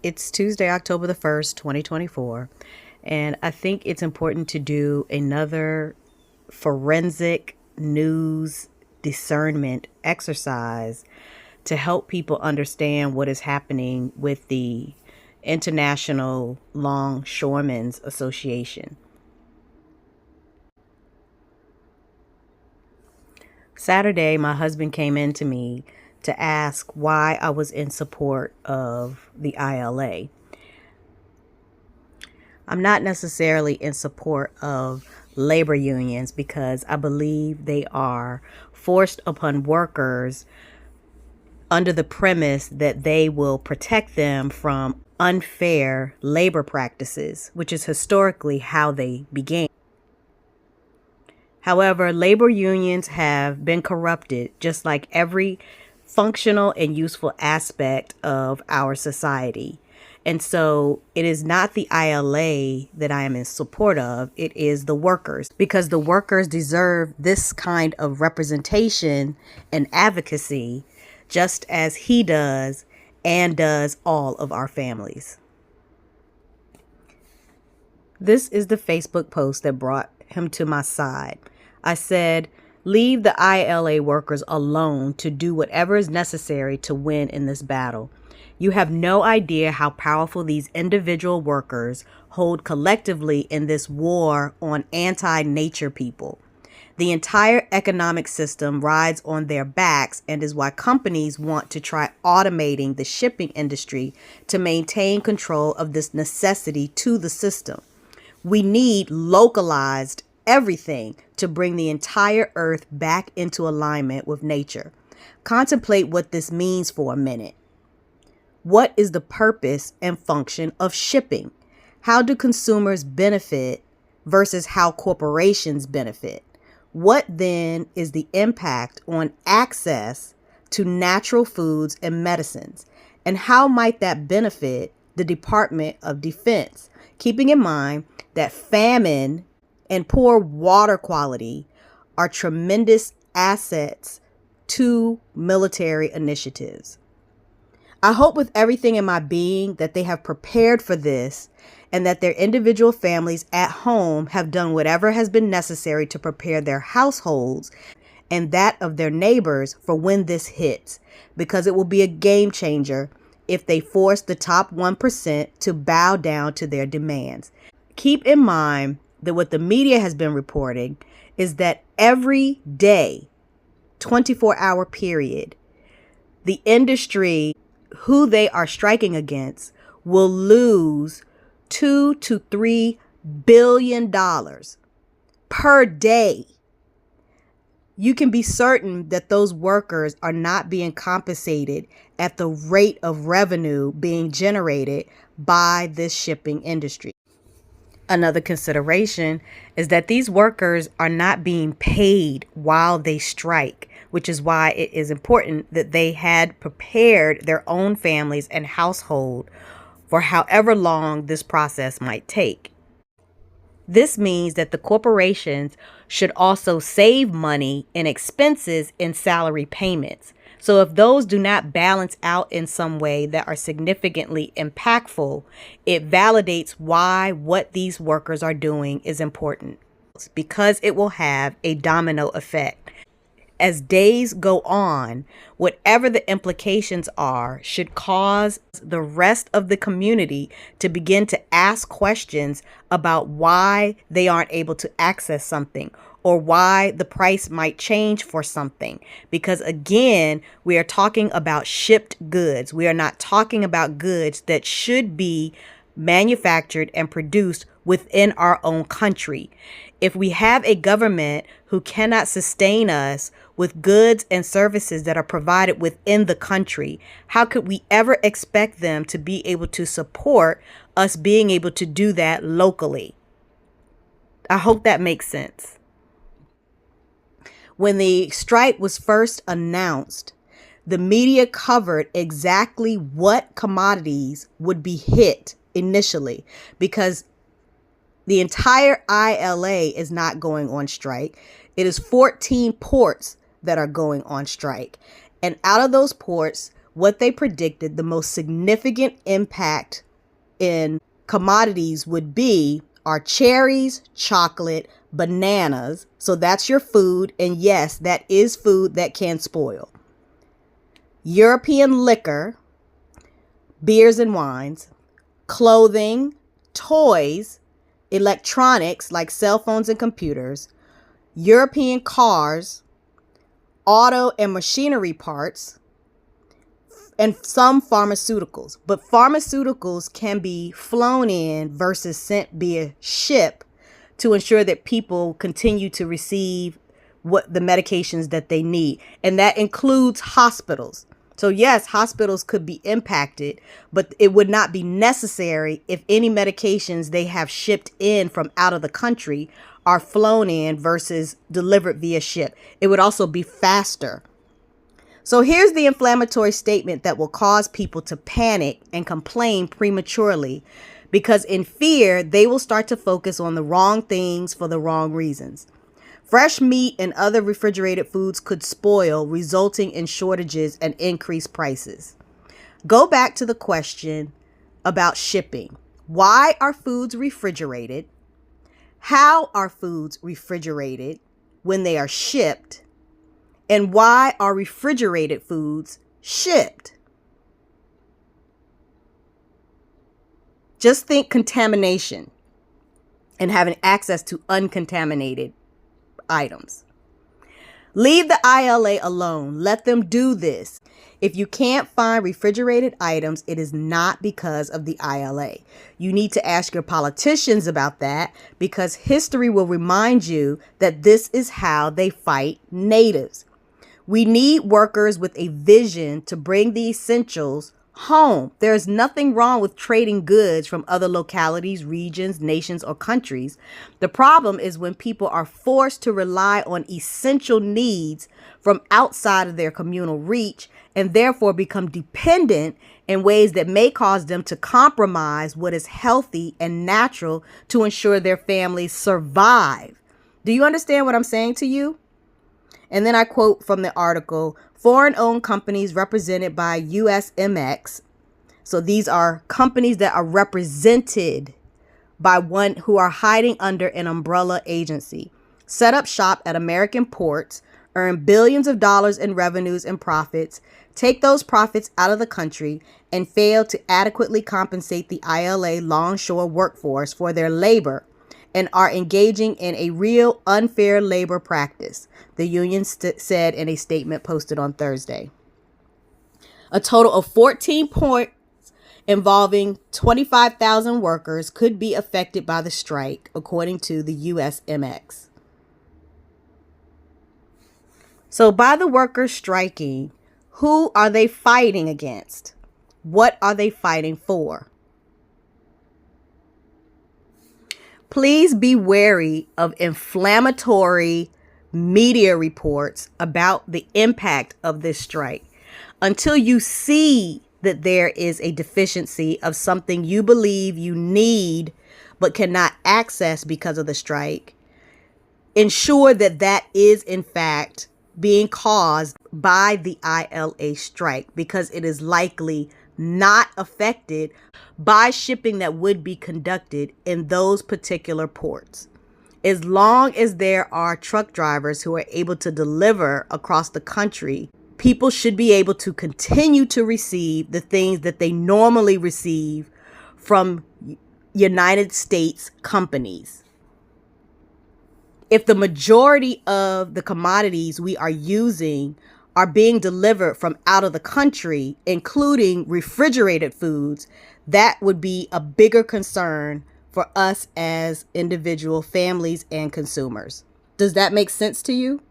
It's Tuesday, October the 1st, 2024, and I think it's important to do another forensic news discernment exercise to help people understand what is happening with the International Longshoremen's Association. Saturday, my husband came in to me to ask why I was in support of the ILA. I'm not necessarily in support of labor unions because I believe they are forced upon workers under the premise that they will protect them from unfair labor practices, which is historically how they began. However, labor unions have been corrupted just like every functional and useful aspect of our society. And so it is not the ILA that I am in support of. It is the workers, because the workers deserve this kind of representation and advocacy just as he does and does all of our families. This is the Facebook post that brought him to my side. I said, leave the ILA workers alone to do whatever is necessary to win in this battle. You have no idea how powerful these individual workers hold collectively in this war on anti-nature people. The entire economic system rides on their backs and is why companies want to try automating the shipping industry to maintain control of this necessity to the system. We need localized everything to bring the entire earth back into alignment with nature. Contemplate what this means for a minute. What is the purpose and function of shipping? How do consumers benefit versus how corporations benefit? What then is the impact on access to natural foods and medicines? And how might that benefit the Department of Defense? Keeping in mind that famine and poor water quality are tremendous assets to military initiatives. I hope with everything in my being that they have prepared for this and that their individual families at home have done whatever has been necessary to prepare their households and that of their neighbors for when this hits, because it will be a game changer if they force the top 1% to bow down to their demands. Keep in mind that what the media has been reporting is that every day, 24-hour period, the industry who they are striking against will lose $2 to $3 billion per day. You can be certain that those workers are not being compensated at the rate of revenue being generated by this shipping industry. Another consideration is that these workers are not being paid while they strike, which is why it is important that they had prepared their own families and household for however long this process might take. This means that the corporations should also save money in expenses in salary payments. So if those do not balance out in some way that are significantly impactful, it validates why what these workers are doing is important, because it will have a domino effect. As days go on, whatever the implications are should cause the rest of the community to begin to ask questions about why they aren't able to access something or why the price might change for something. Because again, we are talking about shipped goods. We are not talking about goods that should be manufactured and produced within our own country. If we have a government who cannot sustain us with goods and services that are provided within the country, how could we ever expect them to be able to support us being able to do that locally? I hope that makes sense. When the strike was first announced, the media covered exactly what commodities would be hit initially, because the entire ILA is not going on strike. It is 14 ports that are going on strike. And out of those ports, what they predicted the most significant impact in commodities would be are cherries, chocolate, bananas. So that's your food. And yes, that is food that can spoil. European liquor, beers and wines, clothing, toys, electronics like cell phones and computers, European cars, auto and machinery parts, and some pharmaceuticals. But pharmaceuticals can be flown in versus sent via ship to ensure that people continue to receive what the medications that they need. And that includes hospitals. So yes, hospitals could be impacted, but it would not be necessary if any medications they have shipped in from out of the country are flown in versus delivered via ship. It would also be faster. So here's the inflammatory statement that will cause people to panic and complain prematurely, because in fear, they will start to focus on the wrong things for the wrong reasons. Fresh meat and other refrigerated foods could spoil, resulting in shortages and increased prices. Go back to the question about shipping. Why are foods refrigerated? How are foods refrigerated when they are shipped? And why are refrigerated foods shipped? Just think contamination and having access to uncontaminated items. Leave the ILA alone. Let them do this. If you can't find refrigerated items, it is not because of the ILA. You need to ask your politicians about that, because history will remind you that this is how they fight natives. We need workers with a vision to bring the essentials home. There is nothing wrong with trading goods from other localities, regions, nations, or countries. The problem is when people are forced to rely on essential needs from outside of their communal reach and therefore become dependent in ways that may cause them to compromise what is healthy and natural to ensure their families survive. Do you understand what I'm saying to you? And then I quote from the article, foreign-owned companies represented by USMX. So these are companies that are represented by one who are hiding under an umbrella agency, set up shop at American ports, earn billions of dollars in revenues and profits, take those profits out of the country, and fail to adequately compensate the ILA longshore workforce for their labor, and are engaging in a real unfair labor practice, the union said in a statement posted on Thursday. A total of 14 points involving 25,000 workers could be affected by the strike, according to the USMX. So by the workers striking, who are they fighting against? What are they fighting for? Please be wary of inflammatory media reports about the impact of this strike. Until you see that there is a deficiency of something you believe you need but cannot access because of the strike, ensure that that is in fact being caused by the ILA strike, because it is likely not affected by shipping that would be conducted in those particular ports. As long as there are truck drivers who are able to deliver across the country, people should be able to continue to receive the things that they normally receive from United States companies. If the majority of the commodities we are using are being delivered from out of the country, including refrigerated foods, that would be a bigger concern for us as individual families and consumers. Does that make sense to you?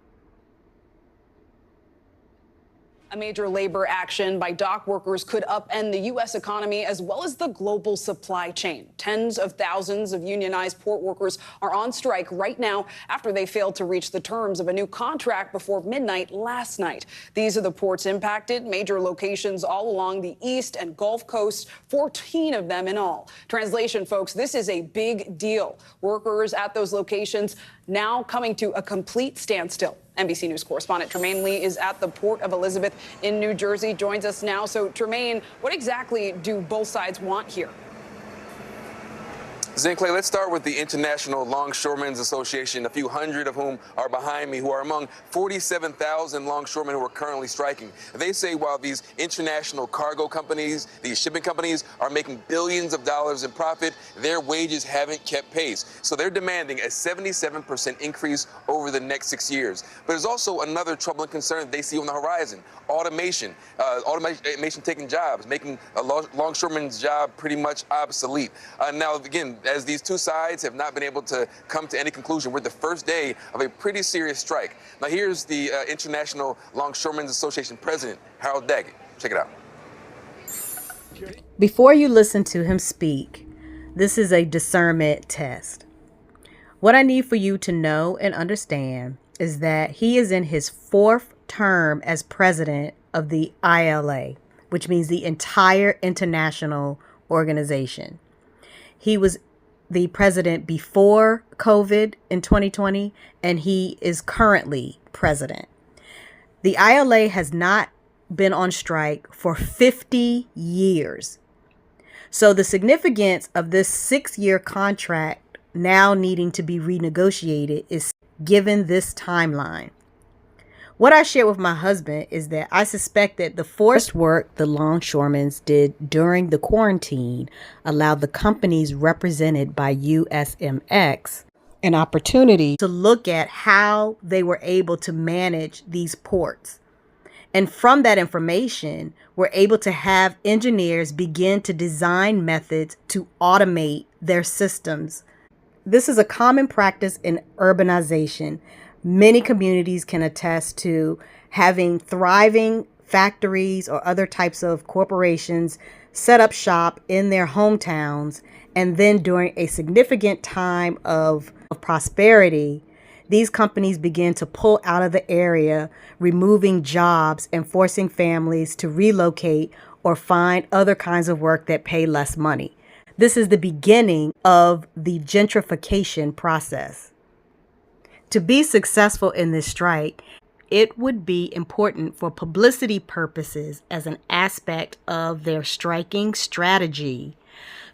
A major labor action by dock workers could upend the U.S. economy as well as the global supply chain. Tens of thousands of unionized port workers are on strike right now after they failed to reach the terms of a new contract before midnight last night. These are the ports impacted, major locations all along the East and Gulf Coast, 14 of them in all. Translation, folks, this is a big deal. Workers at those locations now coming to a complete standstill. NBC News correspondent Tremaine Lee is at the Port of Elizabeth in New Jersey, joins us now. So, Tremaine, what exactly do both sides want here? Clay, let's start with the International Longshoremen's Association, a few hundred of whom are behind me, who are among 47,000 longshoremen who are currently striking. They say while these international cargo companies, these shipping companies, are making billions of dollars in profit, their wages haven't kept pace. So they're demanding a 77% increase over the next 6 years. But there's also another troubling concern that they see on the horizon: automation. Automation taking jobs, making a longshoreman's job pretty much obsolete. Now, again, as these two sides have not been able to come to any conclusion, we're the first day of a pretty serious strike. Now, here's the International Longshoremen's Association president, Harold Daggett. Check it out. Before you listen to him speak, this is a discernment test. What I need for you to know and understand is that he is in his fourth term as president of the ILA, which means the entire international organization. He was the president before COVID in 2020, and he is currently president. The ILA has not been on strike for 50 years. So the significance of this 6-year contract now needing to be renegotiated is given this timeline. What I shared with my husband is that I suspect that the forced work the longshoremen did during the quarantine allowed the companies represented by USMX an opportunity to look at how they were able to manage these ports. And from that information, we're able to have engineers begin to design methods to automate their systems. This is a common practice in urbanization. Many communities can attest to having thriving factories or other types of corporations set up shop in their hometowns, and then during a significant time of prosperity, these companies begin to pull out of the area, removing jobs and forcing families to relocate or find other kinds of work that pay less money. This is the beginning of the gentrification process. To be successful in this strike, it would be important for publicity purposes as an aspect of their striking strategy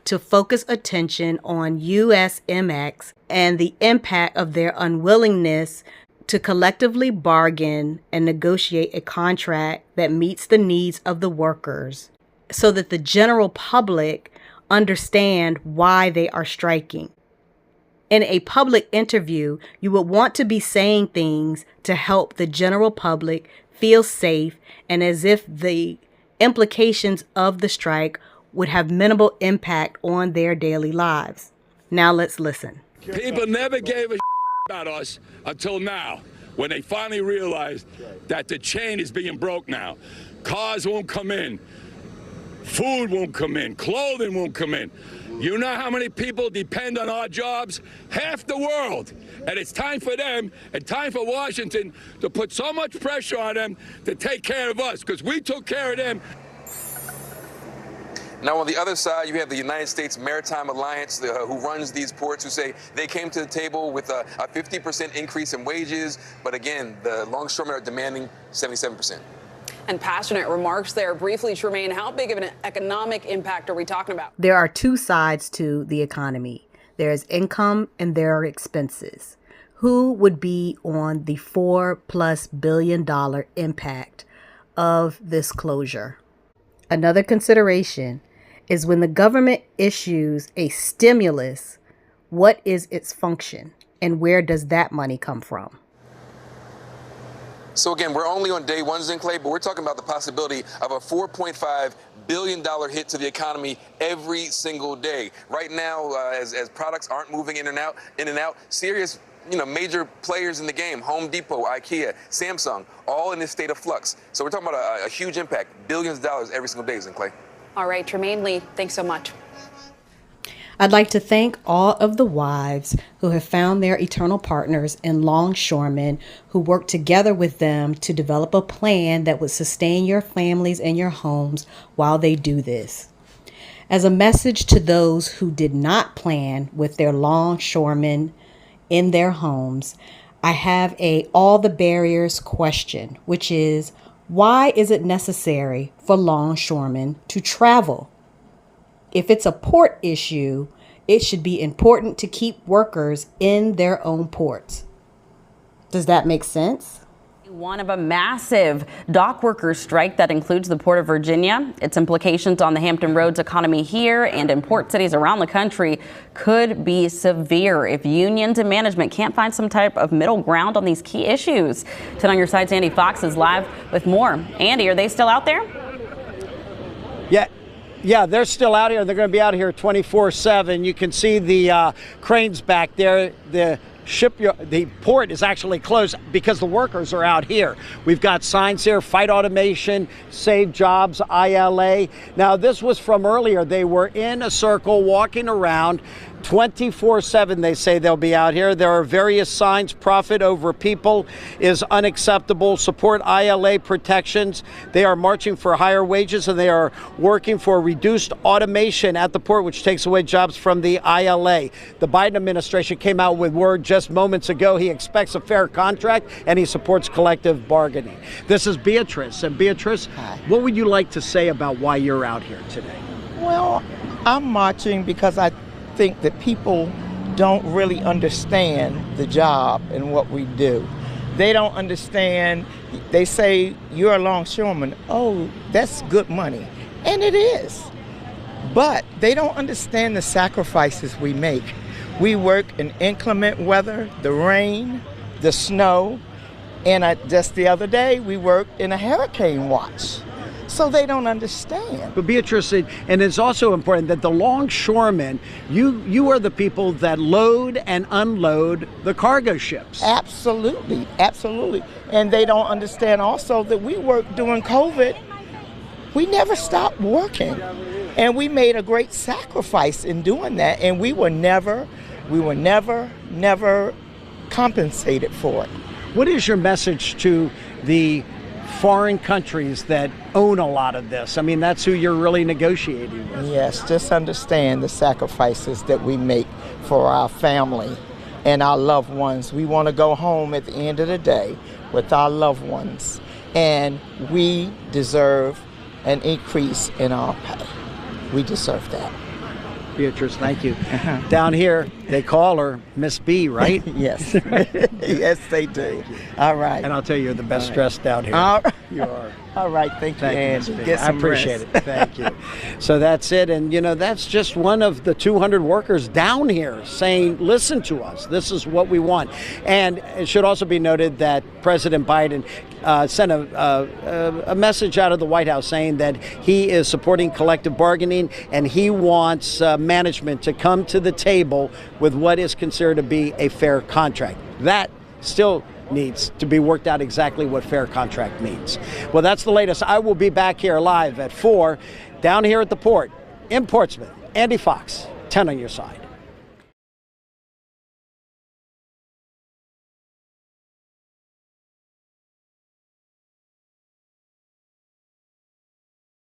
to focus attention on USMX and the impact of their unwillingness to collectively bargain and negotiate a contract that meets the needs of the workers so that the general public understand why they are striking. In a public interview, you would want to be saying things to help the general public feel safe and as if the implications of the strike would have minimal impact on their daily lives. Now let's listen. People never gave a about us until now, when they finally realized that the chain is being broke now. Cars won't come in, food won't come in, clothing won't come in. You know how many people depend on our jobs? Half the world. And it's time for them and time for Washington to put so much pressure on them to take care of us, because we took care of them. Now, on the other side, you have the United States Maritime Alliance, who runs these ports, who say they came to the table with a 50% increase in wages. But again, the longshoremen are demanding 77%. And passionate remarks there. Briefly, Tremaine, how big of an economic impact are we talking about? There are two sides to the economy. There is income and there are expenses. Who would be on the $4+ billion impact of this closure? Another consideration is when the government issues a stimulus, what is its function and where does that money come from? So again, we're only on day one, Clay, but we're talking about the possibility of a $4.5 billion hit to the economy every single day. Right now, as products aren't moving in and out, serious, major players in the game, Home Depot, IKEA, Samsung, all in this state of flux. So we're talking about a huge impact, billions of dollars every single day, Clay. All right, Tremaine Lee, thanks so much. I'd like to thank all of the wives who have found their eternal partners in longshoremen who work together with them to develop a plan that would sustain your families and your homes while they do this. As a message to those who did not plan with their longshoremen in their homes, I have a all the barriers question, which is, why is it necessary for longshoremen to travel? If it's a port issue, it should be important to keep workers in their own ports. Does that make sense? One of a massive dock workers strike that includes the Port of Virginia. Its implications on the Hampton Roads economy here and in port cities around the country could be severe if unions and management can't find some type of middle ground on these key issues. 10 on Your Side's Andy Fox is live with more. Andy, are they still out there? Yeah, they're still out here. They're going to be out here 24/7. You can see the cranes back there. The port is actually closed because the workers are out here. We've got signs here: fight automation, save jobs, ILA. Now, this was from earlier. They were in a circle walking around 24/7. They say they'll be out here. There are various signs: profit over people is unacceptable, support ILA protections. They are marching for higher wages, and they are working for reduced automation at the port, which takes away jobs from the ILA. The Biden administration came out with word just moments ago. He expects a fair contract, and he supports collective bargaining. This is Beatrice. And Beatrice, hi. What would you like to say about why you're out here today? Well, I'm marching because I think that people don't really understand the job and what we do. They don't understand. They say, you're a longshoreman. Oh, that's good money. And it is. But they don't understand the sacrifices we make. We work in inclement weather, the rain, the snow, and just the other day we worked in a hurricane watch. So they don't understand. But Beatrice, and it's also important that the longshoremen, you are the people that load and unload the cargo ships. Absolutely, absolutely. And they don't understand also that we worked during COVID. We never stopped working. And we made a great sacrifice in doing that. And we were never compensated for it. What is your message to the foreign countries that own a lot of this? I mean, that's who you're really negotiating with. Yes, just understand the sacrifices that we make for our family and our loved ones. We want to go home at the end of the day with our loved ones, and we deserve an increase in our pay. We deserve that. Beatrice, thank you. Down here, they call her Miss B, right? Yes. Yes, they do. All right. And I'll tell you, you're the best dressed down here. All right. You are. All right. Thank you, Miss Andy. B. Get I some appreciate rest. it. Thank you. So that's it. And, that's just one of the 200 workers down here saying, listen to us. This is what we want. And it should also be noted that President Biden sent a message out of the White House saying that he is supporting collective bargaining, and he wants management to come to the table with what is considered to be a fair contract. That still needs to be worked out, exactly what fair contract means. Well, that's the latest. I will be back here live at 4 down here at the port in Portsmouth. Andy Fox, 10 on Your Side.